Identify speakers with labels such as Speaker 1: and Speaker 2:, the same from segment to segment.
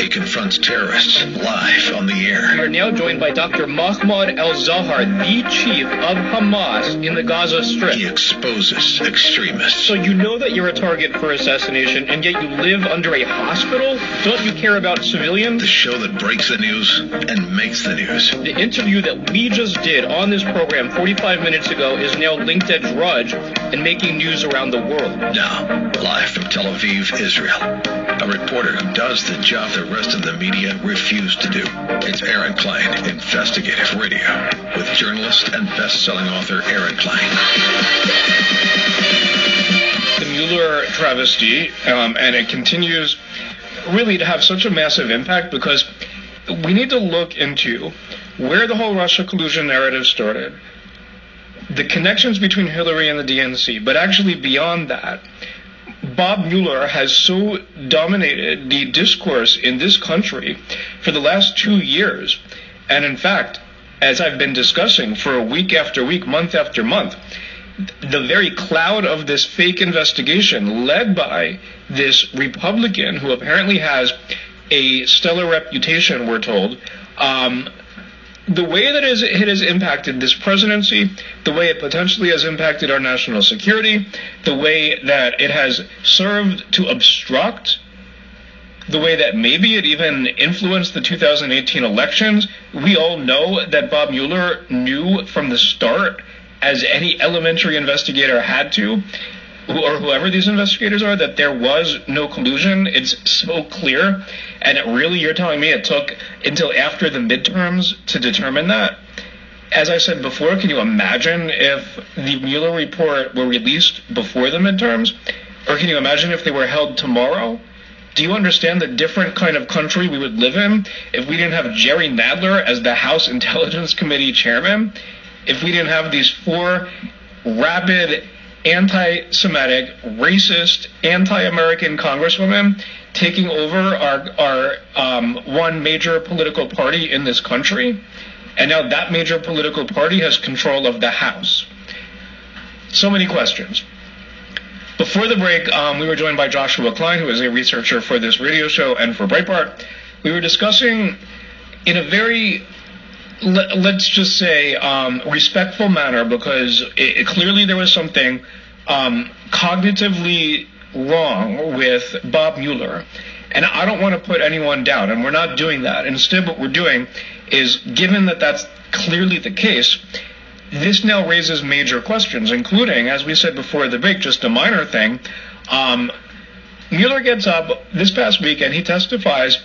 Speaker 1: He confronts terrorists live on the air.
Speaker 2: We are now joined by Dr. Mahmoud al-Zahar, the chief of Hamas in the Gaza Strip.
Speaker 1: He exposes extremists.
Speaker 2: So you know that you're a target for assassination, and yet you live under a hospital? Don't you care about civilians?
Speaker 1: The show that breaks the news and makes the news.
Speaker 2: The interview that we just did on this program 45 minutes ago is now linked at Drudge and making news around the world.
Speaker 1: Now, live from Tel Aviv, Israel, a reporter who does the job the rest of the media refuse to do. It's Aaron Klein, Investigative Radio, with journalist and best-selling author Aaron Klein.
Speaker 2: The Mueller travesty, and it continues really to have such a massive impact because we need to look into where the whole Russia collusion narrative started, the connections between Hillary and the DNC, but actually beyond that, Bob Mueller has so dominated the discourse in this country for the last 2 years. And in fact, as I've been discussing for week after week, month after month, the very cloud of this fake investigation led by this Republican who apparently has a stellar reputation, we're told, the way that it has impacted this presidency, the way it potentially has impacted our national security, the way that it has served to obstruct, the way that maybe it even influenced the 2018 elections. We all know that Bob Mueller knew from the start, as any elementary investigator had to, or whoever these investigators are, that there was no collusion. It's so clear. And it really, you're telling me it took until after the midterms to determine that? As I said before, can you imagine if the Mueller report were released before the midterms? Or can you imagine if they were held tomorrow? Do you understand the different kind of country we would live in if we didn't have Jerry Nadler as the House Intelligence Committee chairman? If we didn't have these 4 rabid, anti-Semitic, racist, anti-American congresswomen taking over our one major political party in this country, and now that major political party has control of the House. So many questions. Before the break, we were joined by Joshua Klein, who is a researcher for this radio show and for Breitbart. We were discussing in a very, let's just say, respectful manner, because clearly there was something cognitively wrong with Bob Mueller. And I don't want to put anyone down, and we're not doing that. Instead, what we're doing is, given that that's clearly the case, this now raises major questions, including, as we said before the break, just a minor thing. Mueller gets up this past week and he testifies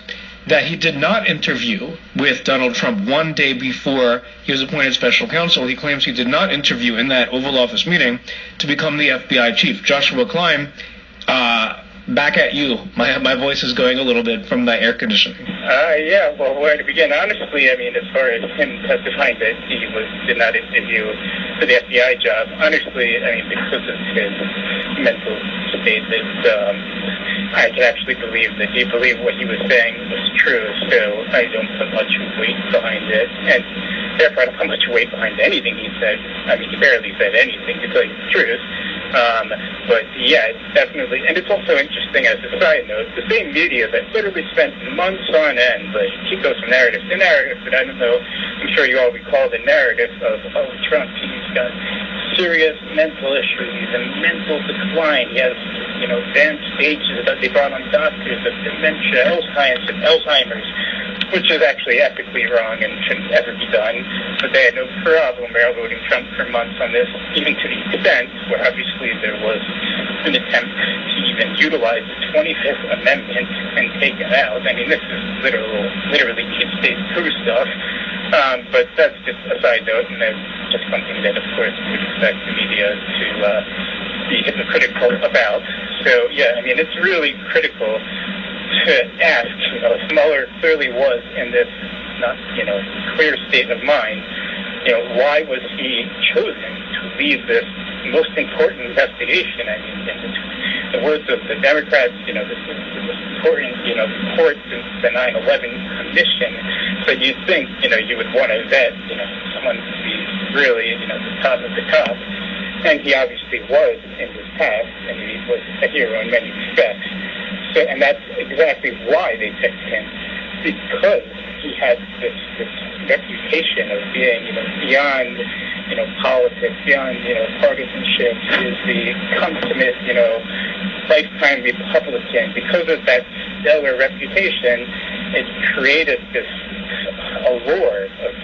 Speaker 2: that he did not interview with Donald Trump one day before he was appointed special counsel. He claims he did not interview in that Oval Office meeting to become the FBI chief. Joshua Klein, back at you. My voice is going a little bit from the air conditioning.
Speaker 3: Yeah, well, where to begin? Honestly, I mean, as far as him testifying that he did not interview for the FBI job, honestly, I mean, because of his mental state, that I can actually believe that he believed what he was saying was true, so I don't put much weight behind it, and therefore I don't put much weight behind anything he said. I mean, he barely said anything, to tell you the truth. But yeah, it's definitely, and it's also interesting as a side note, the same media that literally spent months on end, like, keep those from narrative to narrative, but I don't know, I'm sure you all recall the narrative of, Trump, he's got serious mental issues and mental decline. He has, advanced stages that they brought on doctors of dementia, Alzheimer's, which is actually ethically wrong and shouldn't ever be done. But they had no problem railroading Trump for months on this, even to the extent where obviously there was an attempt to even utilize the 25th Amendment and take it out. I mean, this is literally deep state coup stuff. But that's just a side note, and that's just something that, of course, we expect the media to be hypocritical about. So, yeah, I mean, it's really critical to ask, if Mueller clearly was in this not, clear state of mind, why was he chosen to lead this most important investigation? I mean, in the words of the Democrats, this is the most important, report since the 9/11 Commission. So you'd think, you would want to vet, someone to be really, the top of the top. And he obviously was in his past, and he was a hero in many respects. So, and that's exactly why they picked him because he had this reputation of being, beyond, politics, beyond, partisanship. He is the consummate, lifetime Republican. Because of that stellar reputation, it created this allure of,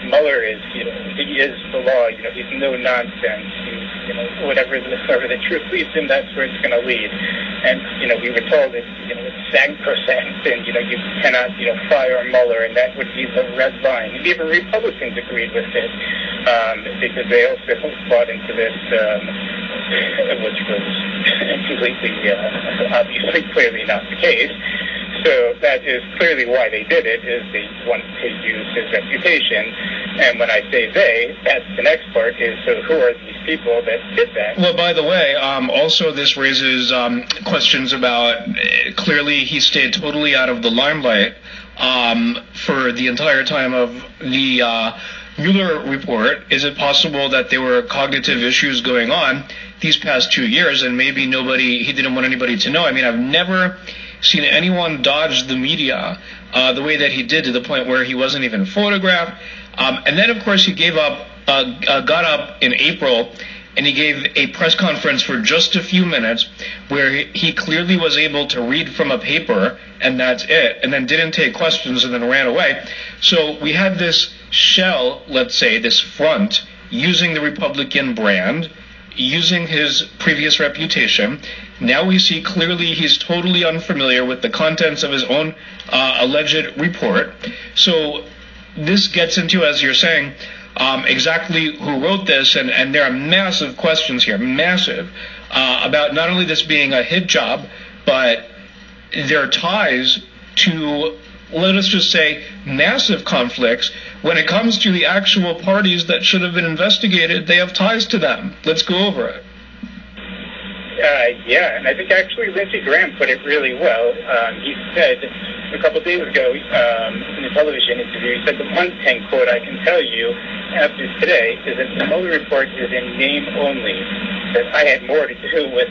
Speaker 3: Mueller is, he is the law, he's no nonsense. He's, whatever the truth leads him, that's where it's going to lead. And, we were told that, it's sacrosanct and, you cannot, fire Mueller, and that would be the red line. And even Republicans agreed with it, because they also bought into this, which was completely, obviously, clearly not the case. So that is clearly why they did it, is they wanted to use his reputation. And when I say they, that's the next part, is so who are these people that did that?
Speaker 2: Well, by the way, also this raises questions about, clearly he stayed totally out of the limelight for the entire time of the Mueller report. Is it possible that there were cognitive issues going on these past 2 years, and maybe he didn't want anybody to know? I mean, I've never seen anyone dodge the media the way that he did, to the point where he wasn't even photographed. And then, of course, he got up in April, and he gave a press conference for just a few minutes where he clearly was able to read from a paper, and that's it, and then didn't take questions and then ran away. So we had this shell, let's say, this front, using the Republican brand, using his previous reputation. Now we see clearly he's totally unfamiliar with the contents of his own alleged report. So this gets into, as you're saying, exactly who wrote this, and there are massive questions here, about not only this being a hit job, but their ties to, let us just say, massive conflicts. When it comes to the actual parties that should have been investigated, they have ties to them. Let's go over it.
Speaker 3: Yeah, and I think actually Lindsey Graham put it really well. He said a couple of days ago in a television interview, he said, the one thing, quote, I can tell you after today is that the Mueller report is in name only, that I had more to do with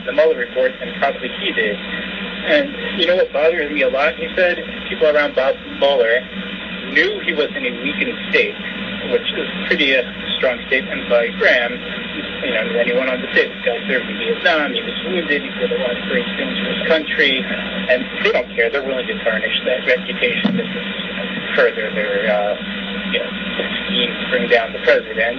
Speaker 3: the Mueller report than probably he did. And you know what bothers me a lot, he said? People around Bob Mueller knew he was in a weakened state, which is pretty strong statement by Graham. Anyone on the state, this guy served in Vietnam, he was wounded, he did a lot of great things for his country, and they don't care. They're willing to tarnish that reputation. This is further their scheme to bring down the president.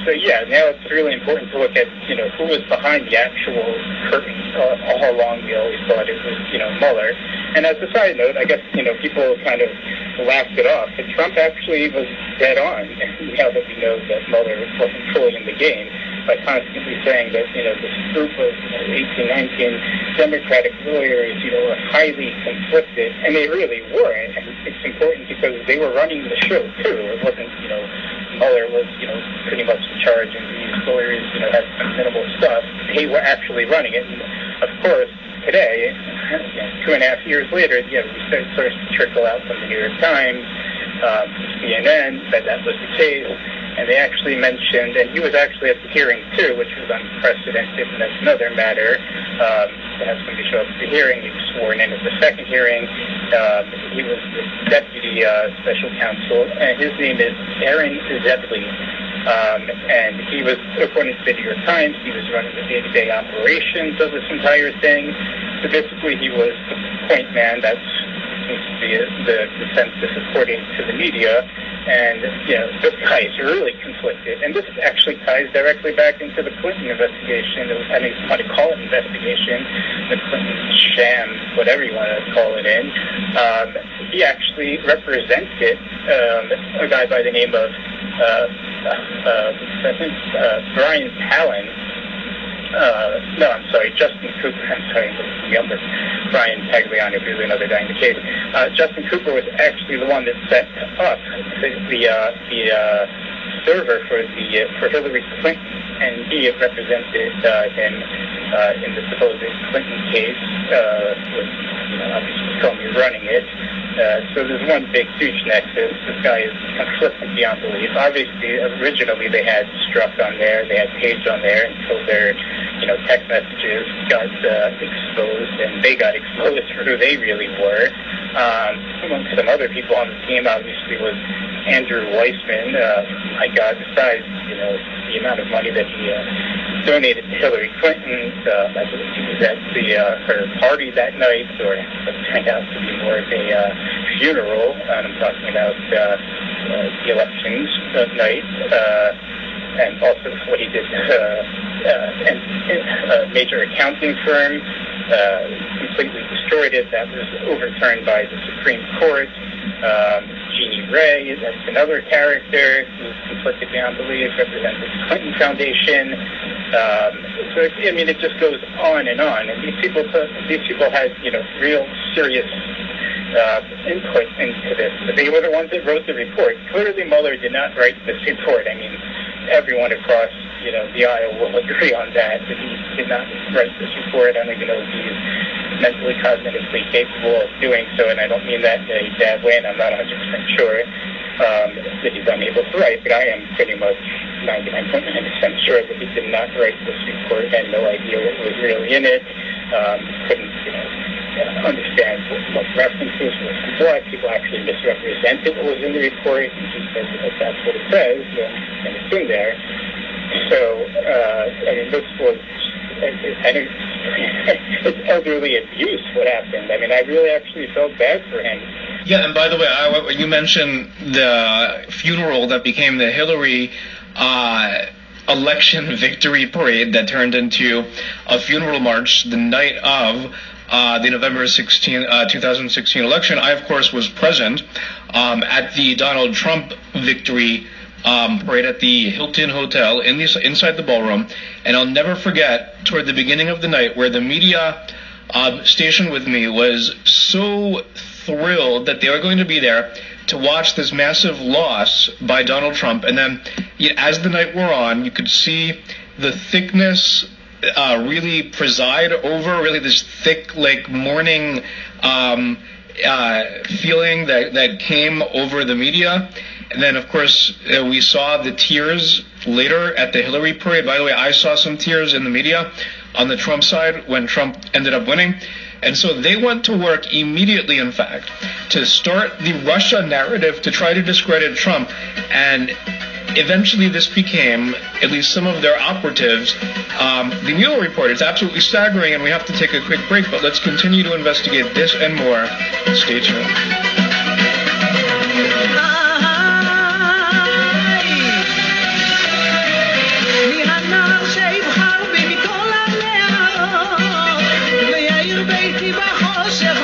Speaker 3: So now it's really important to look at, who was behind the actual curtain. All along we always thought it was, Mueller. And as a side note, I guess, people kind of laughed it off, but Trump actually was dead on, now that we know that Mueller wasn't fully in the game, by constantly saying that, this group of 18, 19 Democratic lawyers, are highly conflicted, and they really weren't. And it's important because they were running the show, too. It wasn't, Mueller was, pretty much in charge, and these lawyers, had some minimal stuff. They were actually running it. And of course, today, 2.5 years later, we started to trickle out from the New York Times, CNN, that was the case. And they actually mentioned, and he was actually at the hearing too, which was unprecedented, and that's another matter. To have somebody show up at the hearing, he was sworn in at the second hearing. He was the deputy special counsel, and his name is Aaron Zebley. And he was, according to the New York Times, he was running the day-to-day operations of this entire thing. So basically, he was the point man. That seems to be the consensus according to the media. And, this guy is really conflicted. And this actually ties directly back into the Clinton investigation. I mean, if you want to call it investigation, the Clinton sham, whatever you want to call it in. He actually represented a guy by the name of Brian Palin. Justin Cooper. I'm sorry, the younger Brian Tagliani, who's another guy in the case. Justin Cooper was actually the one that set up the server for Hillary Clinton, and he represented him in the supposed Clinton case, with obviously Comey running it. So there's one big huge nexus. This guy is conflicted beyond belief. Obviously, originally they had Strzok on there, they had Page on there until their text messages got exposed, and they got exposed for who they really were. Among some other people on the team, obviously, was Andrew Weissman. My God, besides, the amount of money that he donated to Hillary Clinton, I believe he was at her party that night, or it turned out to be more of a funeral. And I'm talking about the elections night, and also what he did, and a major accounting firm completely destroyed it. That was overturned by the Supreme Court. Jeannie Ray, that's another character who's complicit beyond belief, represents the Clinton Foundation. So it just goes on. And these people had real serious input into this. But they were the ones that wrote the report. Clearly, Mueller did not write this report. Everyone across the aisle will agree on that he did not write this report. I don't even know if he's mentally, cognitively capable of doing so, and I don't mean that in a bad way, and I'm not 100% sure that he's unable to write, but I am pretty much 99.9% sure that he did not write this report, had no idea what was really in it, couldn't understand what references were from what. People actually misrepresented what was in the report, and he said that that's what it says, and it's in there. So, this was it's elderly abuse, what happened. I really actually felt bad for him.
Speaker 2: Yeah, and by the way, you mentioned the funeral that became the Hillary election victory parade that turned into a funeral march the night of the November 2016 election. I, of course, was present at the Donald Trump victory parade at the Hilton Hotel inside the ballroom, and I'll never forget toward the beginning of the night where the media stationed with me was so thrilled that they were going to be there to watch this massive loss by Donald Trump. And then as the night wore on, you could see the thickness really preside over really this thick mourning feeling that came over the media. And then, of course, we saw the tears later at the Hillary parade. By the way, I saw some tears in the media on the Trump side when Trump ended up winning. And so they went to work immediately, in fact, to start the Russia narrative to try to discredit Trump. And eventually this became, at least some of their operatives, the Mueller report. It's absolutely staggering, and we have to take a quick break, but let's continue to investigate this and more. Stay tuned.
Speaker 4: بيتي بخوشك